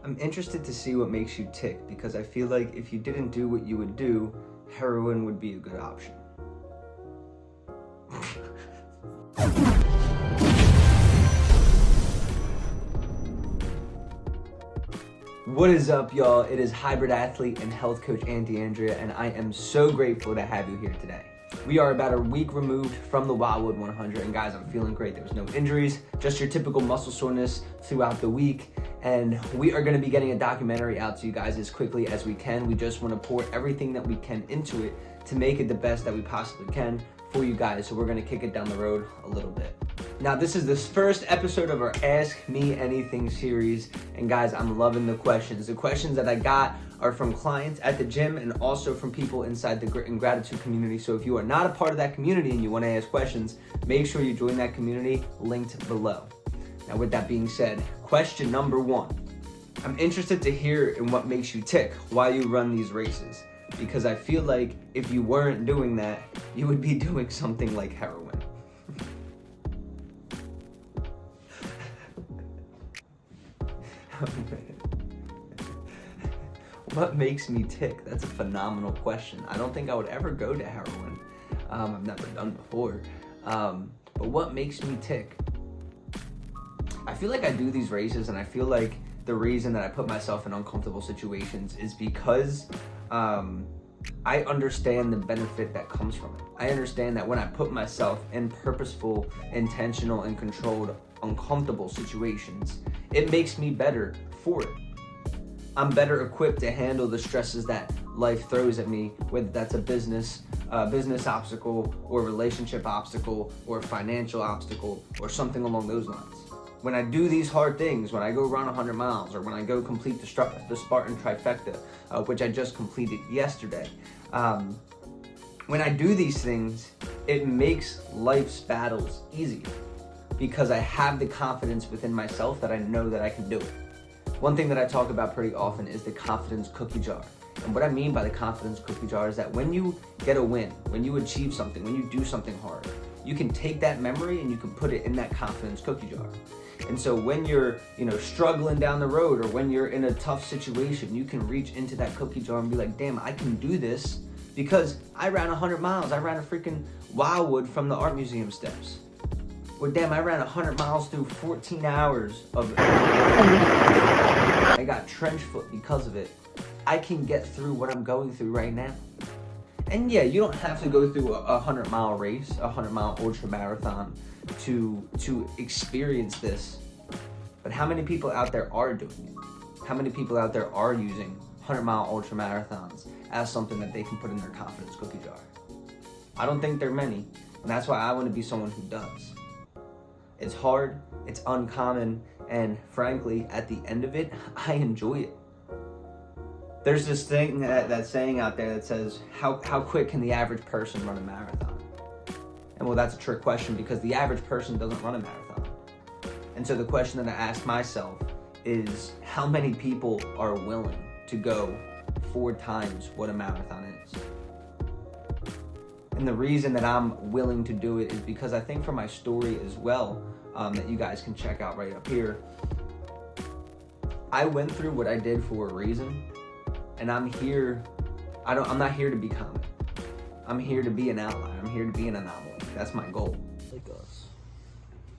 I'm interested to see what makes you tick because I feel like if you didn't do what you would do, heroin would be a good option. What is up, y'all? It is hybrid athlete and health coach Andy Andrea, and I am so grateful to have you here today. We are about a week removed from the Wildwood 100, and guys, I'm feeling great. There was no injuries, just your typical muscle soreness throughout the week, and we are going to be getting a documentary out to you guys as quickly as we can. We just want to pour everything that we can into it to make it the best that we possibly can for you guys, so we're going to kick it down the road a little bit. Now, this is the first episode of our Ask Me Anything series, and guys, I'm loving the questions. The questions that I got are from clients at the gym and also from people inside the Grit and Gratitude community. So if you are not a part of that community and you want to ask questions, make sure you join that community linked below. Now, with that being said, question number 1. I'm interested to hear in what makes you tick while you run these races, because I feel like if you weren't doing that, you would be doing something like heroin. What makes me tick? That's a phenomenal question. I don't think I would ever go to heroin. I've never done before. But what makes me tick? I feel like I do these races, and I feel like the reason that I put myself in uncomfortable situations is because I understand the benefit that comes from it. I understand that when I put myself in purposeful, intentional, and controlled uncomfortable situations, it makes me better for it. I'm better equipped to handle the stresses that life throws at me, whether that's a business obstacle or relationship obstacle or financial obstacle or something along those lines. When I do these hard things, when I go run 100 miles or when I go complete the Spartan Trifecta, which I just completed yesterday, when I do these things, it makes life's battles easier because I have the confidence within myself that I know that I can do it. One thing that I talk about pretty often is the confidence cookie jar. And what I mean by the confidence cookie jar is that when you get a win, when you achieve something, when you do something hard, you can take that memory and you can put it in that confidence cookie jar. And so when you're, struggling down the road or when you're in a tough situation, you can reach into that cookie jar and be like, damn, I can do this because I ran 100 miles. I ran a freaking Wildwood from the art museum steps. Well, damn, I ran 100 miles through 14 hours of it. I got trench foot because of it. I can get through what I'm going through right now. And yeah, you don't have to go through a 100-mile race, a 100-mile ultra marathon to experience this. But how many people out there are doing it? How many people out there are using 100-mile ultra marathons as something that they can put in their confidence cookie jar? I don't think there are many, and that's why I want to be someone who does. It's hard, it's uncommon, and frankly, at the end of it, I enjoy it. There's this thing, that saying out there that says, how quick can the average person run a marathon? And well, that's a trick question because the average person doesn't run a marathon. And so the question that I ask myself is, how many people are willing to go 4 times what a marathon is? And the reason that I'm willing to do it is because I think for my story as well, that you guys can check out right up here, I went through what I did for a reason, and I'm not here to be common. I'm here to be an outlier. I'm here to be an anomaly. That's my goal. Like us.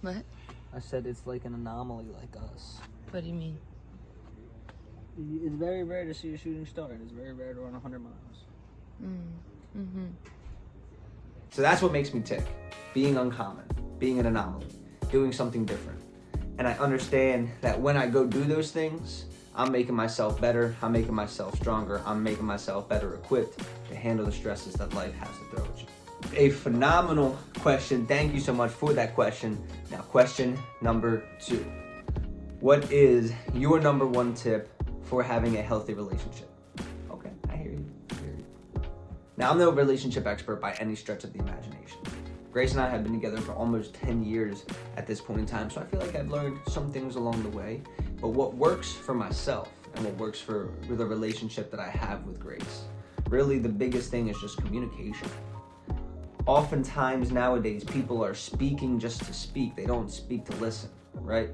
What? I said it's like an anomaly like us. What do you mean? It's very rare to see a shooting star. It's very rare to run 100 miles. Mm-hmm. So that's what makes me tick. Being uncommon, being an anomaly, doing something different. And I understand that when I go do those things, I'm making myself better, I'm making myself stronger, I'm making myself better equipped to handle the stresses that life has to throw at you. A phenomenal question. Thank you so much for that question. Now, question number 2. What is your number 1 tip for having a healthy relationship? Okay, I hear you. Now, I'm no relationship expert by any stretch of the imagination. Grace and I have been together for almost 10 years at this point in time, so I feel like I've learned some things along the way. But what works for myself and what works for the relationship that I have with Grace, really the biggest thing is just communication. Oftentimes nowadays, people are speaking just to speak. They don't speak to listen, right?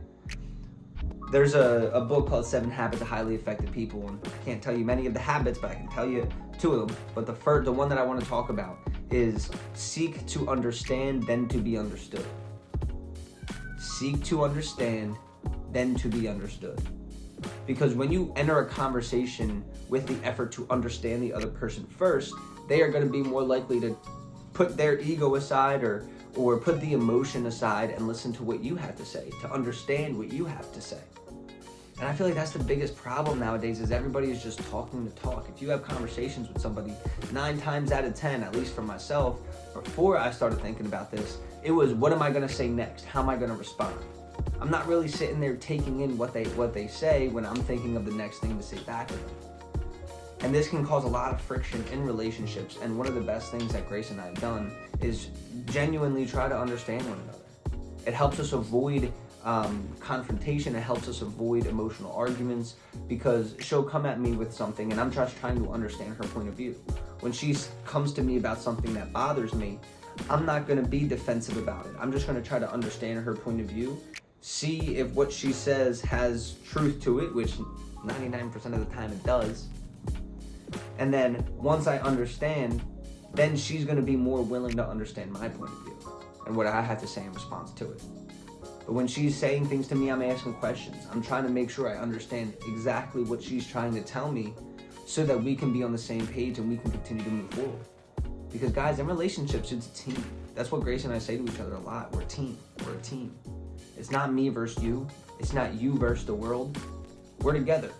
there's a book called 7 Habits of Highly Effective People, and I can't tell you many of the habits, but I can tell you 2 of them. But the one that I want to talk about is seek to understand, then to be understood. Seek to understand, then to be understood. Because when you enter a conversation with the effort to understand the other person first, they are going to be more likely to put their ego aside or put the emotion aside and listen to what you have to say, to understand what you have to say. And I feel like that's the biggest problem nowadays, is everybody is just talking to talk. If you have conversations with somebody, 9 times out of 10, at least for myself, before I started thinking about this, it was, what am I going to say next? How am I going to respond? I'm not really sitting there taking in what they say when I'm thinking of the next thing to say back to them. And this can cause a lot of friction in relationships. And one of the best things that Grace and I have done is genuinely try to understand one another. It helps us avoid confrontation. It helps us avoid emotional arguments, because she'll come at me with something and I'm just trying to understand her point of view. When she comes to me about something that bothers me, I'm not going to be defensive about it. I'm just going to try to understand her point of view, see if what she says has truth to it, which 99% of the time it does. And then once I understand, then she's going to be more willing to understand my point of view and what I have to say in response to it. But when she's saying things to me, I'm asking questions. I'm trying to make sure I understand exactly what she's trying to tell me, so that we can be on the same page and we can continue to move forward. Because guys, in relationships, it's a team. That's what Grace and I say to each other a lot. We're a team. We're a team. It's not me versus you. It's not you versus the world. We're together.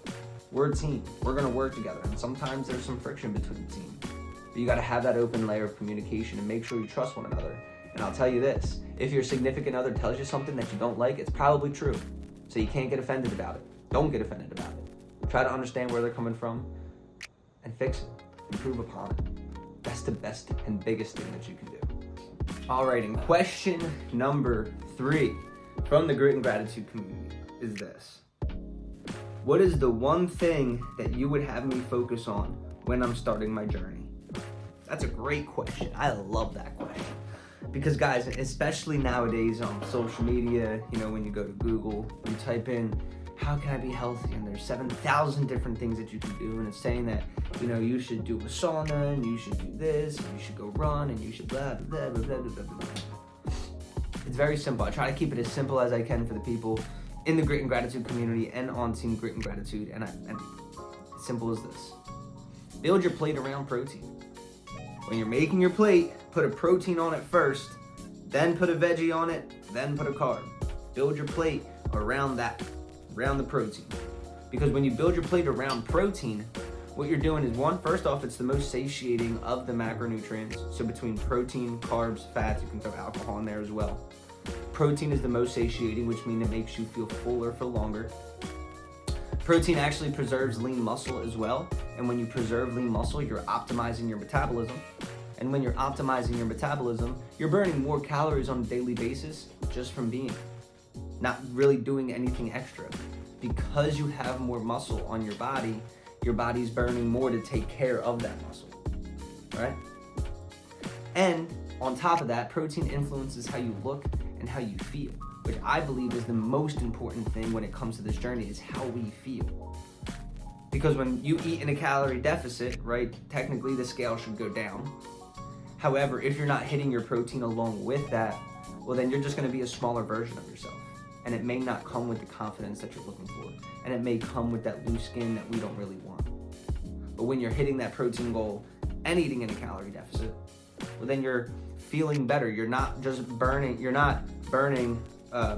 We're a team. We're going to work together. And sometimes there's some friction between the team. But you got to have that open layer of communication and make sure you trust one another. And I'll tell you this, if your significant other tells you something that you don't like, it's probably true. So you can't get offended about it. Don't get offended about it. Try to understand where they're coming from and fix it. Improve upon it. That's the best and biggest thing that you can do. All right, and question number 3 from the Grit and Gratitude community is this. What is the one thing that you would have me focus on when I'm starting my journey? That's a great question. I love that question. Because guys, especially nowadays on social media, when you go to Google, you type in, how can I be healthy? And there's 7,000 different things that you can do. And it's saying that, you should do a sauna, and you should do this, and you should go run, and you should blah, blah, blah, blah, blah, blah, blah. It's very simple. I try to keep it as simple as I can for the people in the Grit and Gratitude community and on Team Grit and Gratitude. And as simple as this. Build your plate around protein. When you're making your plate, put a protein on it first, then put a veggie on it, then put a carb. Build your plate around that, around the protein. Because when you build your plate around protein, what you're doing is, first off, it's the most satiating of the macronutrients. So between protein, carbs, fats, you can throw alcohol in there as well. Protein is the most satiating, which means it makes you feel fuller for longer. Protein actually preserves lean muscle as well. And when you preserve lean muscle, you're optimizing your metabolism. And when you're optimizing your metabolism, you're burning more calories on a daily basis just from being, not really doing anything extra. Because you have more muscle on your body's burning more to take care of that muscle, right? And on top of that, protein influences how you look and how you feel, which I believe is the most important thing when it comes to this journey, is how we feel. Because when you eat in a calorie deficit, right, technically the scale should go down. However, if you're not hitting your protein along with that, well, then you're just going to be a smaller version of yourself. And it may not come with the confidence that you're looking for. And it may come with that loose skin that we don't really want. But when you're hitting that protein goal and eating in a calorie deficit, well, then you're feeling better. You're not burning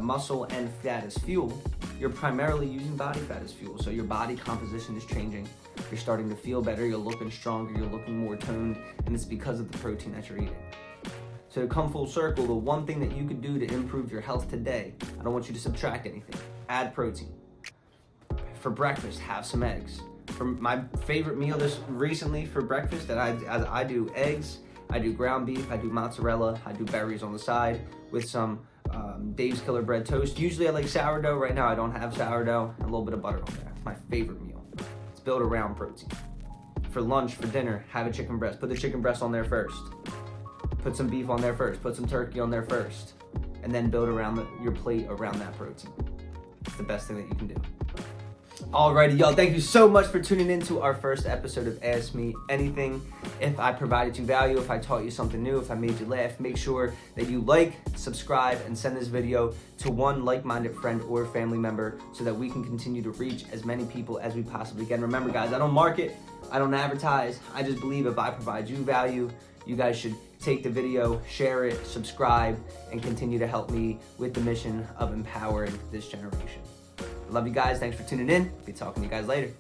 muscle and fat as fuel. You're primarily using body fat as fuel. So your body composition is changing. You're starting to feel better. You're looking stronger. You're looking more toned. And it's because of the protein that you're eating. So to come full circle, the one thing that you could do to improve your health today, I don't want you to subtract anything. Add protein. For breakfast, have some eggs. For my favorite meal recently for breakfast, that I do eggs, I do ground beef, I do mozzarella, I do berries on the side with some Dave's Killer Bread toast. Usually I like sourdough. Right now I don't have sourdough. A little bit of butter on there. It's my favorite meal. It's built around protein. For lunch, for dinner, have a chicken breast. Put the chicken breast on there first. Put some beef on there first. Put some turkey on there first. And then build around your plate around that protein. It's the best thing that you can do. Alrighty, y'all. Thank you so much for tuning in to our first episode of Ask Me Anything. If I provided you value, if I taught you something new, if I made you laugh, make sure that you like, subscribe, and send this video to one like-minded friend or family member so that we can continue to reach as many people as we possibly can. Remember, guys, I don't market, I don't advertise. I just believe if I provide you value, you guys should take the video, share it, subscribe, and continue to help me with the mission of empowering this generation. Love you guys. Thanks for tuning in. Be talking to you guys later.